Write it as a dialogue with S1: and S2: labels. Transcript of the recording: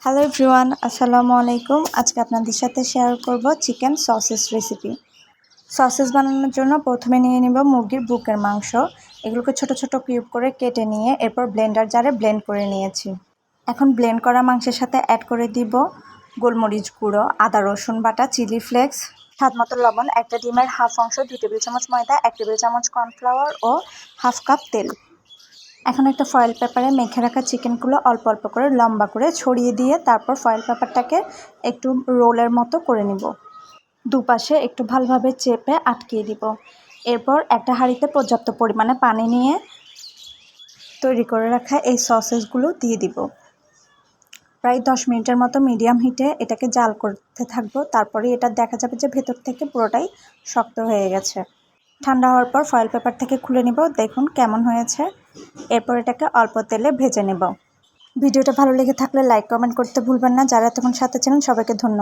S1: Hello everyone, আসসালামু আলাইকুম। আজকে আপনাদের সাথে শেয়ার করব চিকেন সসেস রেসিপি। সসেস বানানোর জন্য প্রথমে নিয়ে নিব মুরগির বুকের মাংস। এগুলোকে ছোট ছোট কিউব করে কেটে নিয়ে এরপর ব্লেন্ডার জারে ব্লেন্ড করে নিয়েছি। এখন ব্লেন্ড করা মাংসের সাথে অ্যাড করে দিব গোলমরিচ গুঁড়ো, আদা রসুন বাটা, চিলি ফ্লেক্স, স্বাদমতো লবণ, একটা ডিমের হাফ অংশ, 2 টেবিল চামচ ময়দা, 1 টেবিল চামচ কর্নফ্লাওয়ার ও হাফ কাপ তেল। এখন একটা ফয়েল পেপারে মেখে রাখা চিকেনগুলো অল্প অল্প করে লম্বা করে ছড়িয়ে দিয়ে তারপর ফয়েল পেপারটাকে একটু রোলের মতো করে নিব। দুপাশে একটু ভালোভাবে চেপে আটকিয়ে দিব। এরপর একটা হাঁড়িতে পর্যাপ্ত পরিমাণে পানি নিয়ে তৈরি করে রাখা এই সসেসগুলো দিয়ে দিব। প্রায় 10 মিনিটের মতো মিডিয়াম হিটে এটাকে জাল করতে থাকবো। তারপরে এটা দেখা যাবে যে ভেতর থেকে পুরোটাই শক্ত হয়ে গেছে। ঠান্ডা হওয়ার পর ফয়েল পেপার থেকে খুলে নিব। দেখুন কেমন হয়েছে। এরপর এটাকে অল্প তেলে ভেজে নেব। ভিডিওটা ভালো লেগে থাকলে লাইক কমেন্ট করতে ভুলবেন না। যারা এতক্ষণ সাথে ছিলেন সবাইকে ধন্যবাদ।